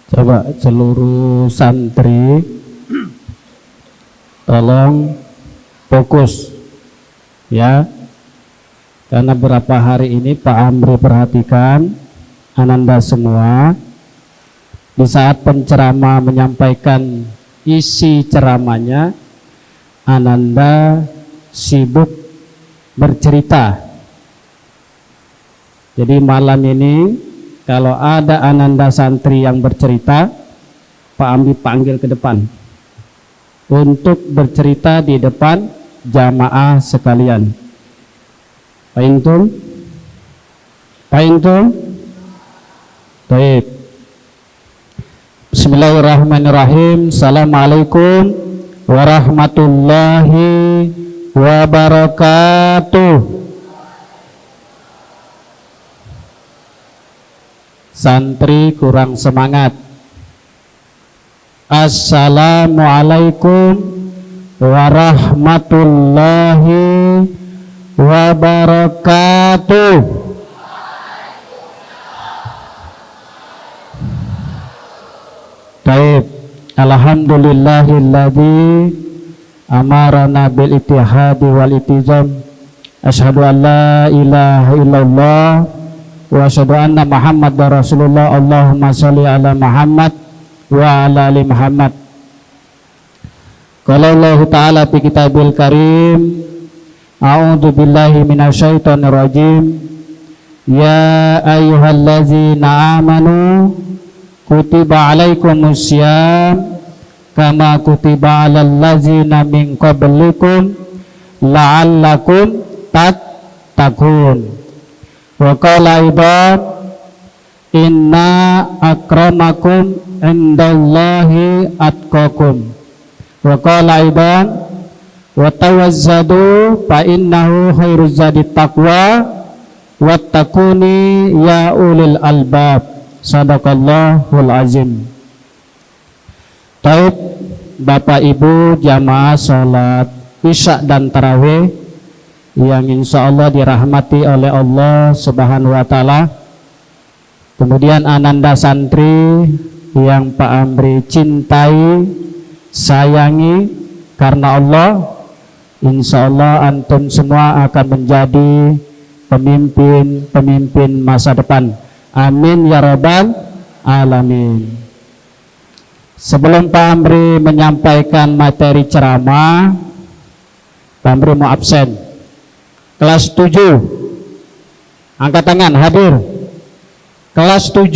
Coba seluruh santri tolong fokus ya, karena beberapa hari ini Pak Amri perhatikan Ananda semua di saat penceramah menyampaikan isi ceramahnya, Ananda sibuk bercerita. Jadi malam ini kalau ada Ananda santri yang bercerita, Pak Amri panggil ke depan untuk bercerita di depan jamaah sekalian. Fahimtum? Fahimtum? Baik. Bismillahirrahmanirrahim. Assalamualaikum warahmatullahi wabarakatuh. Santri kurang semangat. Assalamualaikum warahmatullahi wabarakatuh. Baik. Alhamdulillahilladzi amarana bil ittihadi wal ittizam. Asyhadu an la ilaha illallah wa asyhadu anna Muhammadar Rasulullah. Allahumma sholli ala Muhammad wa ala ali Muhammad. Qala Allah Ta'ala fi kitabil karim, a'udzu billahi minasyaitonir rajim. Ya ayyuhallazina amanu kutiba alaikumussyam kama kutiba alal ladzina min qablikum la'allakum tattaqun. Wa qala aidan inna akramakum indallahi atqakum. Wa qala aidan wa tawazzadu fa innahu khairuz zadi taqwa wattaquni ya ulil albab. Sadaqallahul azim. Taib Bapak Ibu jamaah salat Isya dan Tarawih yang insya Allah dirahmati oleh Allah Subhanahu wa Ta'ala. Kemudian Ananda santri yang Pak Amri cintai, sayangi karena Allah. Insya Allah antum semua akan menjadi pemimpin masa depan. Amin ya rabbal alamin. Sebelum Pak Amri menyampaikan materi ceramah, Pak Amri mau absen. Kelas 7, angkat tangan, hadir. Kelas 7.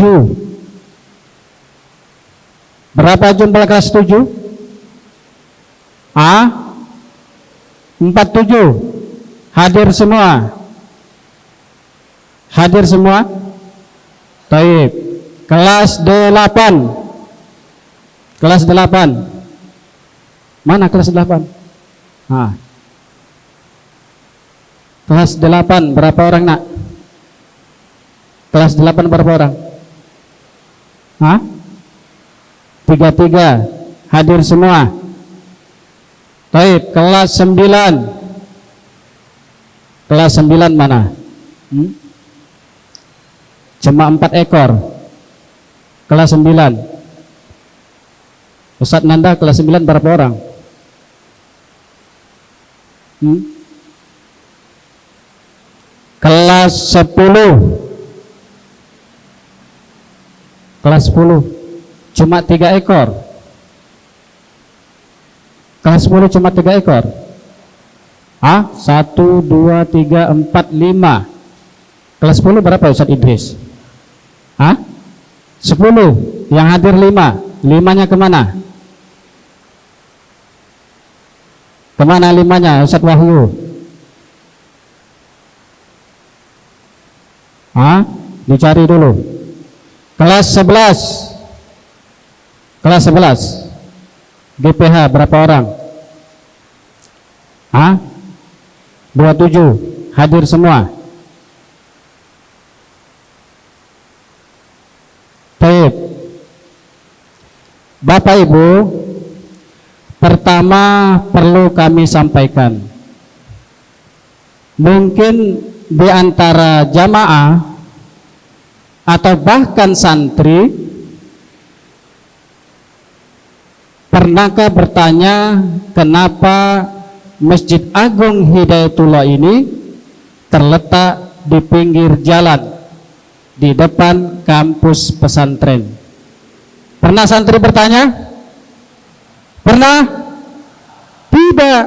Berapa jumlah kelas 7? 47. Hadir semua? Hadir semua? Baik. Kelas 8. Kelas 8. Mana kelas 8? Kelas 8 berapa orang nak? Kelas 8 berapa orang? 33. Hadir semua? Baik. Kelas 9. Kelas 9 mana? Cuma 4 ekor. Kelas 9. Ustadz Nanda kelas 9 berapa orang? Kelas 10. Kelas 10 cuma 3 ekor. Kelas 10 cuma 3 ekor. 1, 2, 3, 4, 5. Kelas 10 berapa Ustadz Idris? 10. Yang hadir 5. 5-nya kemana? Kemana 5-nya Ustadz Wahyu? Dicari dulu. Kelas 11. Kelas 11 GPH berapa orang? 27. Hadir semua? Baik. Bapak Ibu, pertama perlu kami sampaikan mungkin di antara jamaah atau bahkan santri pernahkah bertanya kenapa Masjid Agung Hidayatullah ini terletak di pinggir jalan di depan kampus pesantren? Pernah santri bertanya? Pernah? Tidak.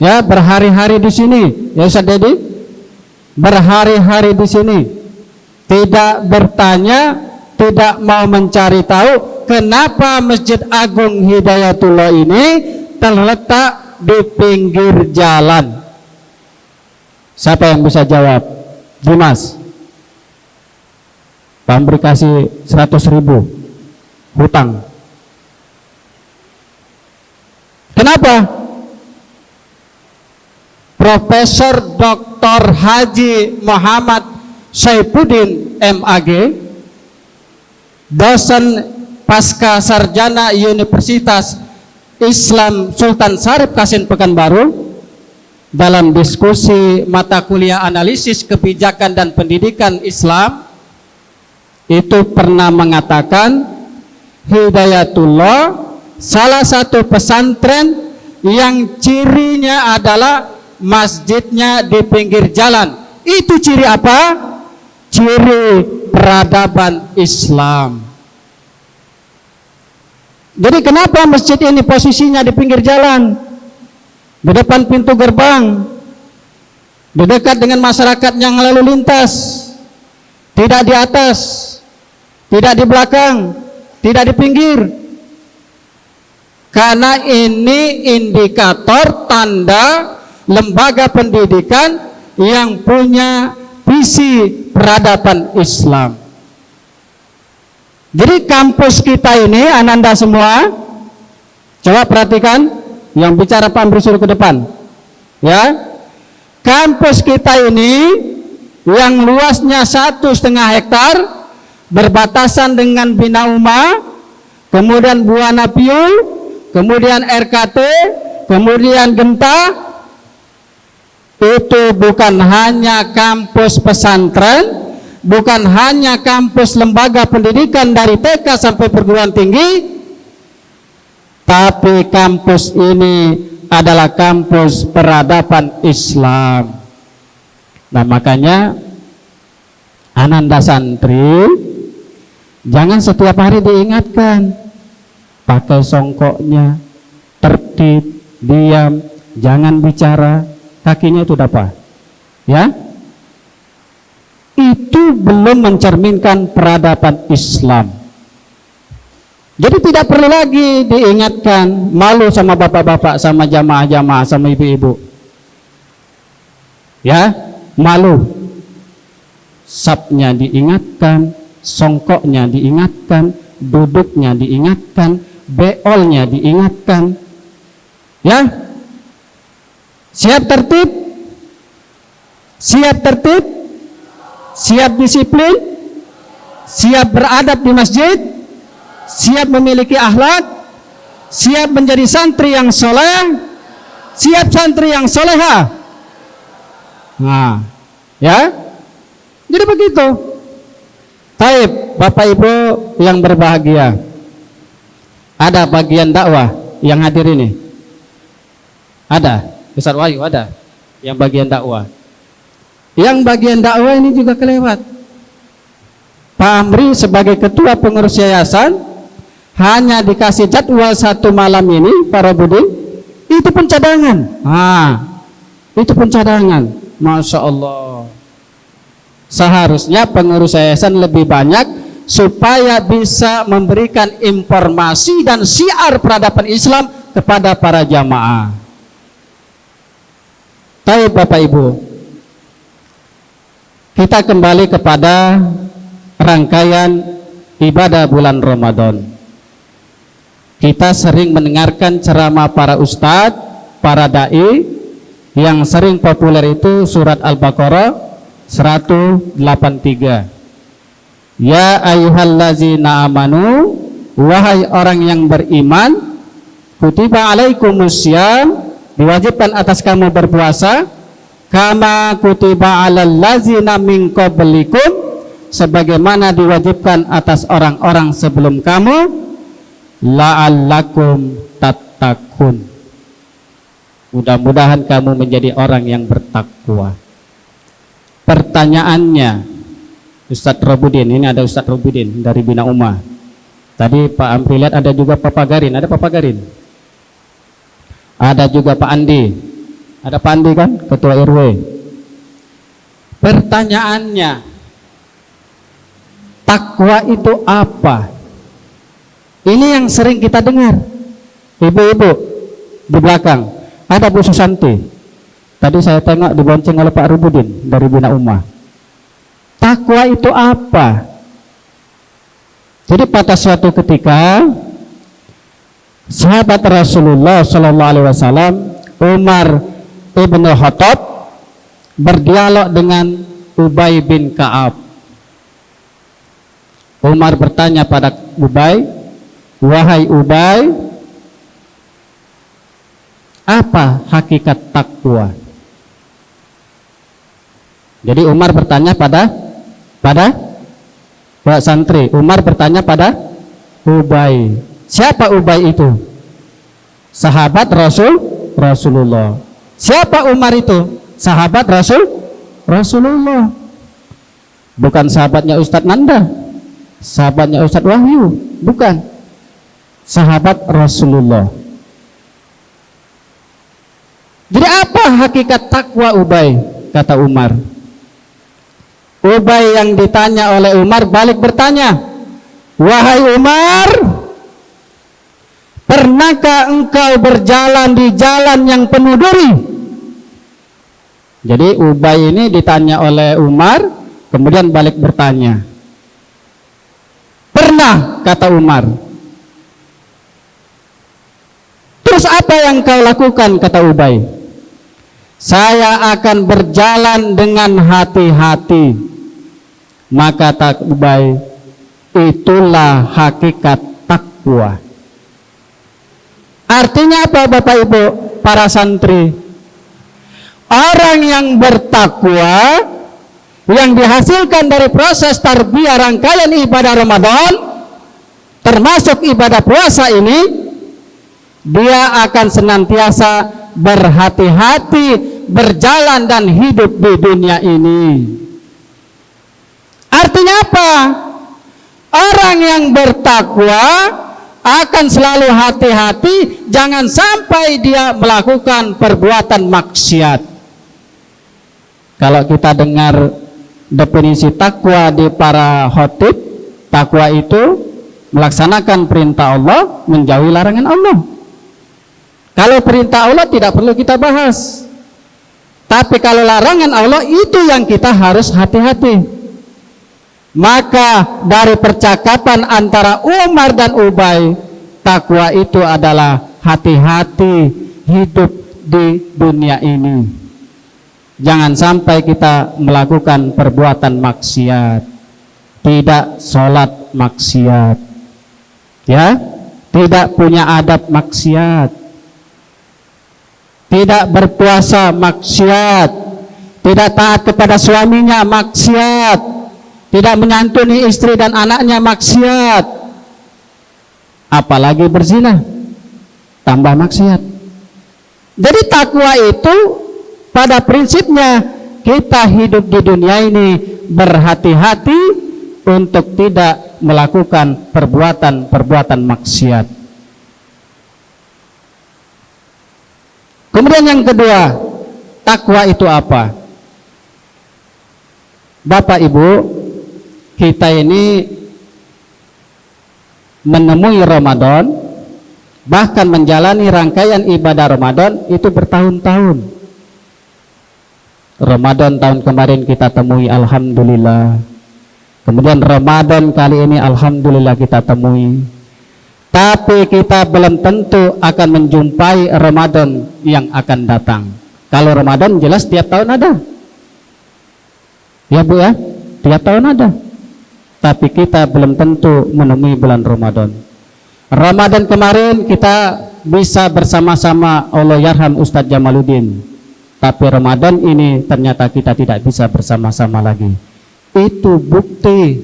Ya, berhari-hari di sini, ya Ustaz Dedi, berhari-hari di sini, tidak bertanya, tidak mau mencari tahu kenapa Masjid Agung Hidayatullah ini terletak di pinggir jalan. Siapa yang bisa jawab? Dimas. Pamberi kasih 100.000 hutang. Kenapa? Profesor Dr. Haji Muhammad Saifuddin MAG, dosen pasca sarjana Universitas Islam Sultan Syarif Qasim Pekanbaru, dalam diskusi mata kuliah analisis kebijakan dan pendidikan Islam itu pernah mengatakan Hidayatullah salah satu pesantren yang cirinya adalah masjidnya di pinggir jalan. Itu ciri apa? Ciri peradaban Islam. Jadi kenapa masjid ini posisinya di pinggir jalan, di depan pintu gerbang, di dekat dengan masyarakat yang lalu lintas, tidak di atas, tidak di belakang, tidak di pinggir? Karena ini indikator tanda lembaga pendidikan yang punya visi peradaban Islam. Jadi kampus kita ini, Ananda semua, coba perhatikan, yang bicara Pak Amri suruh ke depan, ya. Kampus kita ini yang luasnya 1,5 hektar, berbatasan dengan Bina Uma, kemudian Buana Piul, kemudian RKT, kemudian Genta. Itu bukan hanya kampus pesantren, bukan hanya kampus lembaga pendidikan dari TK sampai perguruan tinggi, tapi kampus ini adalah kampus peradaban Islam. Nah, makanya Ananda santri jangan setiap hari diingatkan, pakai songkoknya, tertib, diam, jangan bicara, kakinya itu apa? Ya, itu belum mencerminkan peradaban Islam. Jadi tidak perlu lagi diingatkan, malu sama bapak-bapak, sama jamaah-jamaah, sama ibu-ibu. Ya, malu. Sapnya diingatkan, songkoknya diingatkan, duduknya diingatkan, beolnya diingatkan. Ya, siap tertib, siap tertib, siap disiplin, siap beradab di masjid, siap memiliki akhlak, siap menjadi santri yang soleh, siap santri yang soleha. Nah, ya, jadi begitu. Taib, Bapak Ibu yang berbahagia, ada bagian dakwah yang hadir ini? Ada, Ustaz Wahyu ada yang bagian dakwah. Yang bagian dakwah ini juga kelewat. Pak Amri sebagai ketua pengurus yayasan hanya dikasih jadwal 1 malam ini, para budi, itu pun cadangan. Itu pun cadangan. Masya Allah. Seharusnya pengurus yayasan lebih banyak supaya bisa memberikan informasi dan syiar peradaban Islam kepada para jamaah. Baik Bapak Ibu, kita kembali kepada rangkaian ibadah bulan Ramadan. Kita sering mendengarkan ceramah para ustadz, para dai, yang sering populer itu surat Al-Baqarah 183. Ya ayyuhallazina amanu, wahai orang yang beriman, kutiba alaikumussyam, diwajibkan atas kamu berpuasa, kama kutiba 'alal ladzina min qablikum, sebagaimana diwajibkan atas orang-orang sebelum kamu, la'allakum tattaqun, mudah-mudahan kamu menjadi orang yang bertakwa. Pertanyaannya, Ustadz Robudin, ini ada Ustadz Robudin dari Bina Ummah. Tadi Pak Amri lihat ada juga Pak Pagarin, ada Pak Pagarin. Ada juga Pak Andi. Ada Pak Andi kan, Ketua RW. Pertanyaannya, takwa itu apa? Ini yang sering kita dengar. Ibu-ibu di belakang, ada Bu Susanti. Tadi saya tengok dibonceng oleh Pak Rubudin dari Bina Ummah. Takwa itu apa? Jadi pada suatu ketika sahabat Rasulullah Shallallahu Alaihi Wasallam, Umar ibn Khattab, berdialog dengan Ubay bin Ka'ab. Umar bertanya pada Ubay, wahai Ubay, apa hakikat takwa? Jadi Umar bertanya pada Pak santri. Umar bertanya pada Ubay. Siapa Ubay itu? Sahabat Rasulullah. Siapa Umar itu? Sahabat Rasulullah. Bukan sahabatnya Ustadz Nanda, sahabatnya Ustadz Wahyu, bukan. Sahabat Rasulullah. Jadi apa hakikat takwa Ubay? Kata Umar. Ubay yang ditanya oleh Umar balik bertanya, wahai Umar, pernahkah engkau berjalan di jalan yang penuh duri? Jadi Ubay ini ditanya oleh Umar, kemudian balik bertanya. Pernah, kata Umar. Terus apa yang kau lakukan, kata Ubay? Saya akan berjalan dengan hati-hati. Maka kata Ubay, itulah hakikat takwa. Artinya apa Bapak Ibu, para santri? Orang yang bertakwa, yang dihasilkan dari proses tarbiyah rangkaian ibadah Ramadan, termasuk ibadah puasa ini, dia akan senantiasa berhati-hati berjalan dan hidup di dunia ini. Artinya apa? Orang yang bertakwa akan selalu hati-hati jangan sampai dia melakukan perbuatan maksiat. Kalau kita dengar definisi takwa di para khotib, takwa itu melaksanakan perintah Allah, menjauhi larangan Allah. Kalau perintah Allah tidak perlu kita bahas, tapi kalau larangan Allah itu yang kita harus hati-hati. Maka dari percakapan antara Umar dan Ubay, takwa itu adalah hati-hati hidup di dunia ini. Jangan sampai kita melakukan perbuatan maksiat, tidak sholat maksiat, ya, tidak punya adab maksiat, tidak berpuasa maksiat, tidak taat kepada suaminya maksiat, tidak menyantuni istri dan anaknya maksiat, apalagi berzina, tambah maksiat. Jadi takwa itu pada prinsipnya kita hidup di dunia ini berhati-hati untuk tidak melakukan perbuatan maksiat. Kemudian yang kedua, takwa itu apa? Bapak Ibu, kita ini menemui Ramadan, bahkan menjalani rangkaian ibadah Ramadan itu bertahun-tahun. Ramadan tahun kemarin kita temui, alhamdulillah. Kemudian Ramadan kali ini alhamdulillah kita temui. Tapi kita belum tentu akan menjumpai Ramadan yang akan datang. Kalau Ramadan jelas tiap tahun ada, ya Bu ya, tiap tahun ada. Tapi kita belum tentu menemui bulan Ramadan. Ramadan kemarin kita bisa bersama-sama Allahyarham Ustadz Jamaluddin tapi Ramadan ini ternyata kita tidak bisa bersama-sama lagi. Itu bukti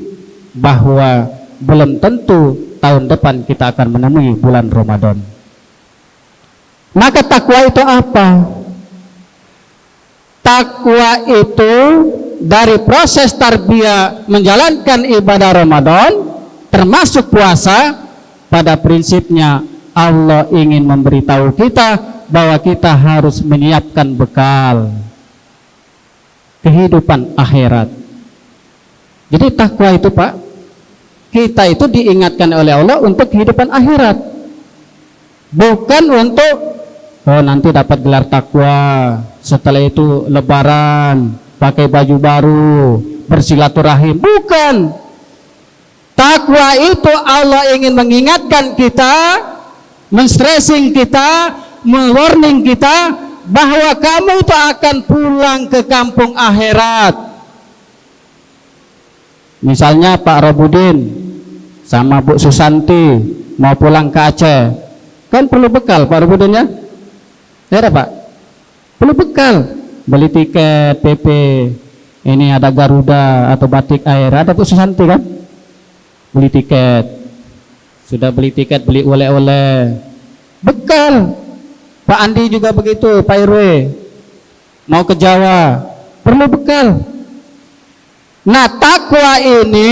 bahwa belum tentu tahun depan kita akan menemui bulan Ramadan. Maka takwa itu apa? Takwa itu dari proses tarbiyah menjalankan ibadah Ramadan termasuk puasa. Pada prinsipnya Allah ingin memberitahu kita bahwa kita harus menyiapkan bekal kehidupan akhirat. Jadi takwa itu Pak, kita itu diingatkan oleh Allah untuk kehidupan akhirat, bukan untuk nanti dapat gelar takwa, setelah itu lebaran pakai baju baru bersilaturahim. Bukan. Takwa itu Allah ingin mengingatkan kita, menstressing kita, mewarning kita bahwa kamu itu akan pulang ke kampung akhirat. Misalnya Pak Robudin sama Bu Susanti mau pulang ke Aceh, kan perlu bekal Pak Robudin ya? Ya Pak, perlu bekal, beli tiket PP, ini ada Garuda atau Batik Air, ada Bu Susanti kan? Beli tiket, sudah beli tiket, beli oleh-oleh, bekal. Pak Andi juga begitu, Pak Irwe mau ke Jawa, perlu bekal. Nah, takwa ini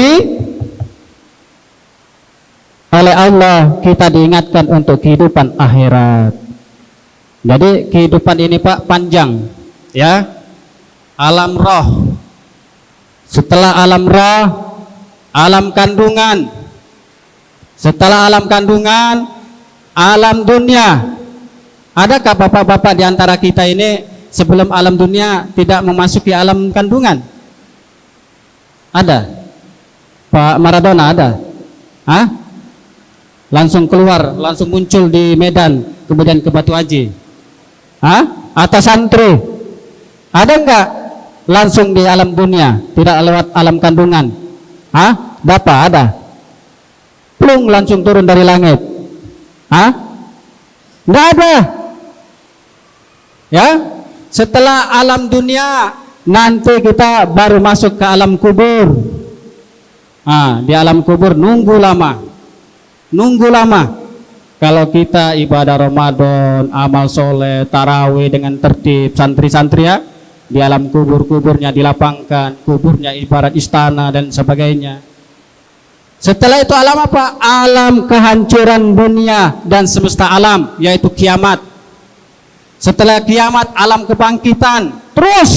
oleh Allah kita diingatkan untuk kehidupan akhirat. Jadi kehidupan ini Pak panjang ya. Alam roh, setelah alam roh, alam kandungan, setelah alam kandungan, alam dunia. Adakah bapak-bapak di antara kita ini sebelum alam dunia tidak memasuki alam kandungan? Ada? Pak Maradona ada? Hah? Langsung keluar, langsung muncul di Medan, kemudian ke Batu Haji. Hah? Atau santri? Ada enggak langsung di alam dunia, tidak lewat alam kandungan? Hah? Bapak ada? Plung langsung turun dari langit. Hah? Enggak ada. Ya? Setelah alam dunia, nanti kita baru masuk ke alam kubur. Di alam kubur nunggu lama. Nunggu lama. Kalau kita ibadah Ramadan, amal soleh, tarawih dengan tertib, santri-santri ya, di alam kubur-kuburnya dilapangkan, kuburnya ibarat istana dan sebagainya. Setelah itu alam apa? Alam kehancuran dunia dan semesta alam, yaitu kiamat. Setelah kiamat, alam kebangkitan, terus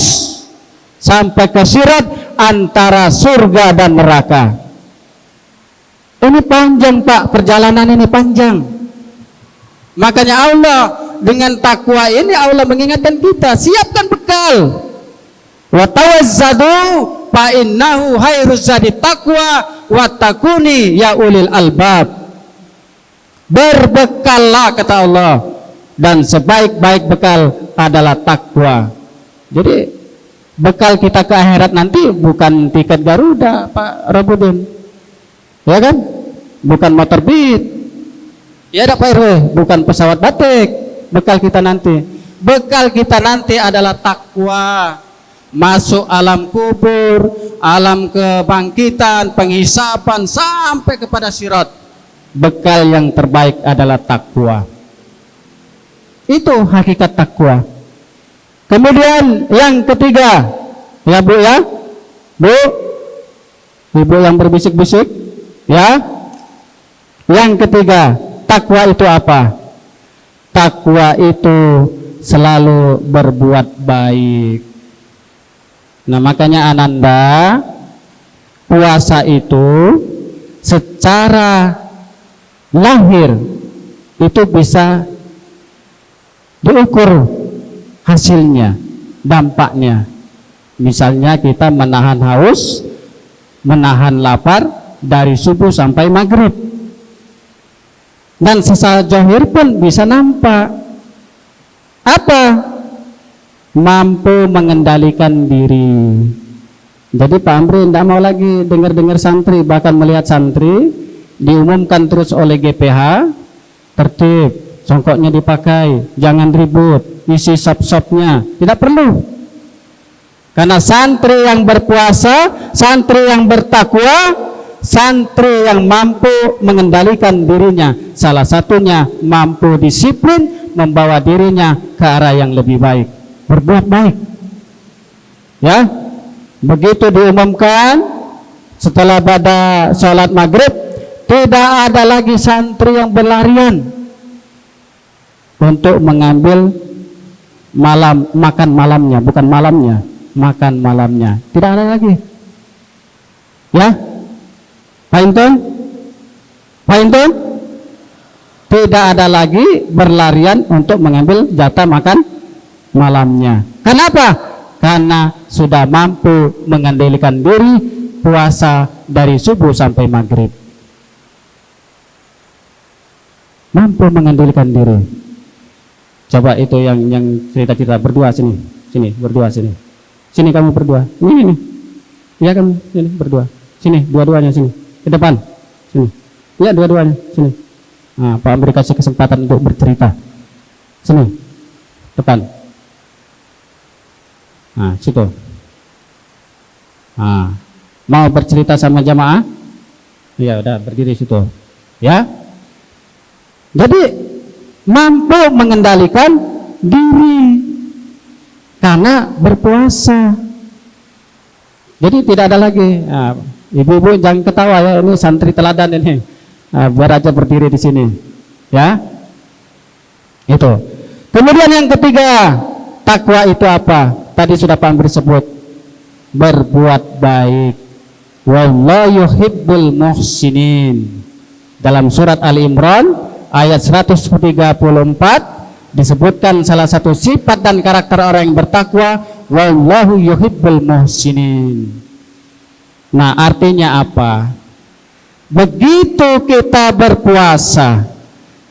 sampai ke sirat antara surga dan neraka. Ini panjang Pak, perjalanan ini panjang. Makanya Allah dengan takwa ini Allah mengingatkan kita, siapkan bekal. Wa tawazzadu fa innahu khairuz zadi taqwa wattaquni ya ulil albab. Berbekallah kata Allah, dan sebaik-baik bekal adalah takwa. Jadi bekal kita ke akhirat nanti bukan tiket Garuda Pak Robudin, ya kan? Bukan motor Beat, ya Pak Irwe, bukan pesawat batik. Bekal kita nanti adalah takwa. Masuk alam kubur, alam kebangkitan, penghisapan sampai kepada sirat. Bekal yang terbaik adalah takwa. Itu hakikat takwa. Kemudian yang ketiga, ya Bu ya, Bu, Ibu yang berbisik-bisik, ya. Yang ketiga, takwa itu apa? Takwa itu selalu berbuat baik. Nah makanya Ananda, puasa itu secara lahir itu bisa diukur hasilnya, dampaknya. Misalnya kita menahan haus, menahan lapar dari subuh sampai maghrib. Dan secara zahir pun bisa nampak. Apa? Mampu mengendalikan diri. Jadi Pak Amri tidak mau lagi dengar-dengar santri, bahkan melihat santri diumumkan terus oleh GPH, tertib, songkoknya dipakai, jangan ribut, isi sop-sopnya, tidak perlu. Karena santri yang berpuasa, santri yang bertakwa, santri yang mampu mengendalikan dirinya, salah satunya mampu disiplin, membawa dirinya ke arah yang lebih baik, berbuat baik. Ya, begitu diumumkan setelah pada sholat maghrib, tidak ada lagi santri yang berlarian untuk mengambil makan malamnya, bukan malamnya, makan malamnya, tidak ada lagi. Ya, Pak Intun, tidak ada lagi berlarian untuk mengambil jatah makan malamnya. Kenapa? Karena sudah mampu mengendalikan diri, puasa dari subuh sampai maghrib, mampu mengendalikan diri. Coba itu yang cerita-cerita berdua sini berdua sini kamu berdua, ini ya kamu sini berdua, sini dua-duanya sini ke depan sini, ya dua-duanya sini. Nah, Pak Amri kasih kesempatan untuk bercerita, sini depan. Nah, situ. Nah, mau bercerita sama jamaah? Ya udah berdiri situ. Ya. Jadi mampu mengendalikan diri karena berpuasa. Jadi tidak ada lagi. Nah, ibu-ibu jangan ketawa ya, ini santri teladan ini. Nah, biar aja berdiri di sini. Ya. Itu. Kemudian yang ketiga, takwa itu apa? Tadi sudah Pak Amri sebut, berbuat baik. Wallahu yuhibbul muhsinin. Dalam surat Ali Imran ayat 134 disebutkan salah satu sifat dan karakter orang yang bertakwa, wallahu yuhibbul muhsinin. Nah, artinya apa? Begitu kita berpuasa,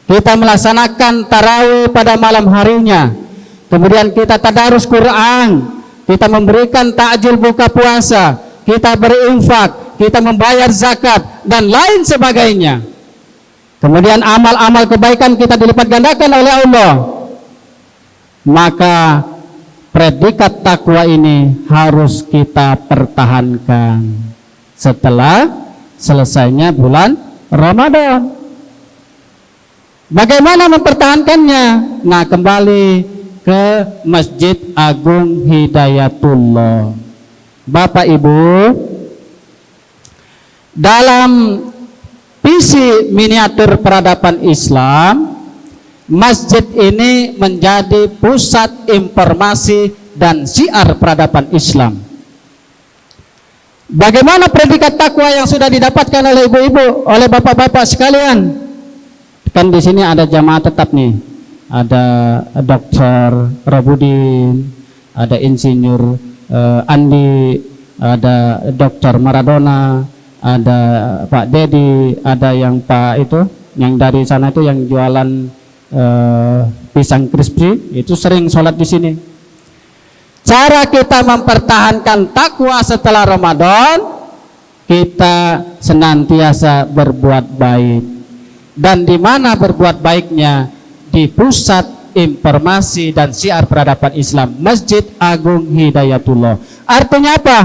kita melaksanakan tarawih pada malam harinya, kemudian kita tadarus Quran, kita memberikan takjil buka puasa, kita berinfak, kita membayar zakat dan lain sebagainya. Kemudian amal-amal kebaikan kita dilipat gandakan oleh Allah. Maka predikat takwa ini harus kita pertahankan setelah selesainya bulan Ramadan. Bagaimana mempertahankannya? Nah, kembali ke Masjid Agung Hidayatullah. Bapak Ibu, dalam visi miniatur peradaban Islam, masjid ini menjadi pusat informasi dan syiar peradaban Islam. Bagaimana predikat takwa yang sudah didapatkan oleh ibu-ibu, oleh bapak-bapak sekalian? Kan di sini ada jamaah tetap nih, ada Dr. Robudin, ada Insinyur Andi, ada Dr. Maradona, ada Pak Dedi, ada yang Pak itu, yang dari sana itu yang jualan pisang crispy, itu sering sholat di sini. Cara kita mempertahankan takwa setelah Ramadan, kita senantiasa berbuat baik. Dan di mana berbuat baiknya? Di pusat informasi dan syiar peradaban Islam, Masjid Agung Hidayatullah. Artinya apa?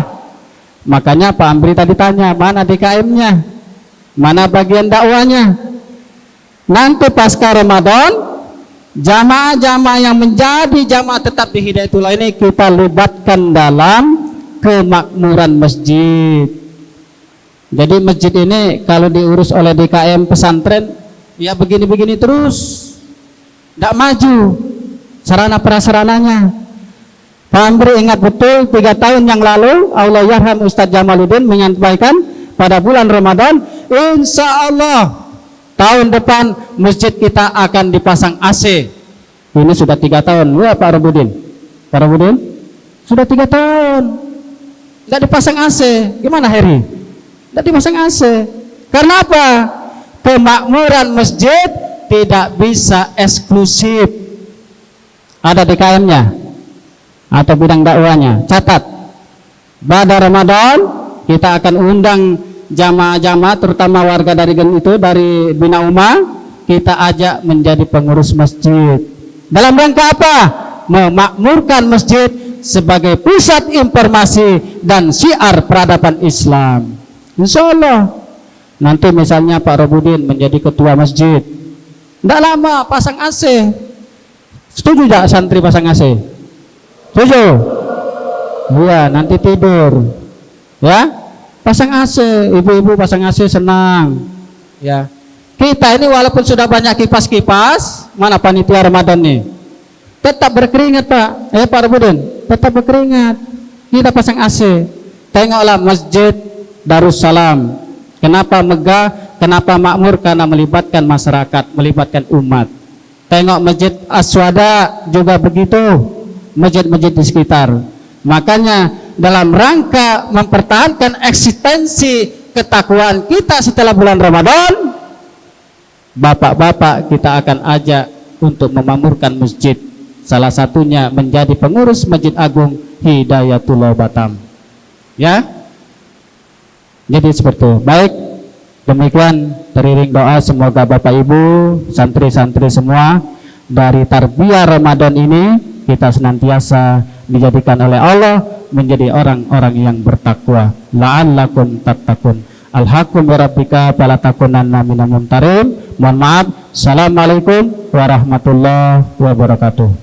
Makanya Pak Amri tadi tanya, mana DKM-nya? Mana bagian dakwanya? Nanti pasca Ramadan, jamaah-jamaah yang menjadi jamaah tetap di Hidayatullah ini kita libatkan dalam kemakmuran masjid. Jadi masjid ini kalau diurus oleh DKM pesantren, ya begini-begini terus, tidak maju sarana prasarananya. Pak Amri ingat betul 3 tahun yang lalu Allah yarham Ustadz Jamaluddin menyampaikan pada bulan Ramadan, insya Allah tahun depan masjid kita akan dipasang AC. Ini sudah 3 tahun. Ya Pak Robudin, Pak Robudin sudah 3 tahun tidak dipasang AC. Gimana Heri? Tidak dipasang AC. Karena apa? Kemakmuran masjid tidak bisa eksklusif. Ada DKM-nya atau bidang dakwanya. Catat, pada Ramadan kita akan undang jamaah-jamaah, terutama warga dari itu, dari Bina Umar, kita ajak menjadi pengurus masjid. Dalam rangka apa? Memakmurkan masjid sebagai pusat informasi dan syiar peradaban Islam. Insya Allah nanti misalnya Pak Robudin menjadi ketua masjid, tidak lama pasang AC. Setuju tidak santri pasang AC? Setuju? Iya, nanti tidur ya, pasang AC, ibu-ibu pasang AC senang ya. Kita ini walaupun sudah banyak kipas-kipas, mana panitia Ramadan nih, tetap berkeringat Pak, Pak Robudin, tetap berkeringat. Kita pasang AC. Tengoklah Masjid Darussalam, kenapa megah, kenapa makmur? Karena melibatkan masyarakat, melibatkan umat. Tengok Masjid Aswada juga begitu, masjid-masjid di sekitar. Makanya dalam rangka mempertahankan eksistensi ketakwaan kita setelah bulan Ramadan, bapak-bapak kita akan ajak untuk memakmurkan masjid. Salah satunya menjadi pengurus Masjid Agung Hidayatullah Batam. Ya, jadi seperti itu. Baik, demikian teriring doa semoga Bapak Ibu, santri-santri semua dari tarbiyah Ramadan ini kita senantiasa dijadikan oleh Allah menjadi orang-orang yang bertakwa. La'allakum tattaqun. Alhaqum birabbika fala takunanna minal mumtarin. Mohon maaf. Assalamualaikum warahmatullahi wabarakatuh.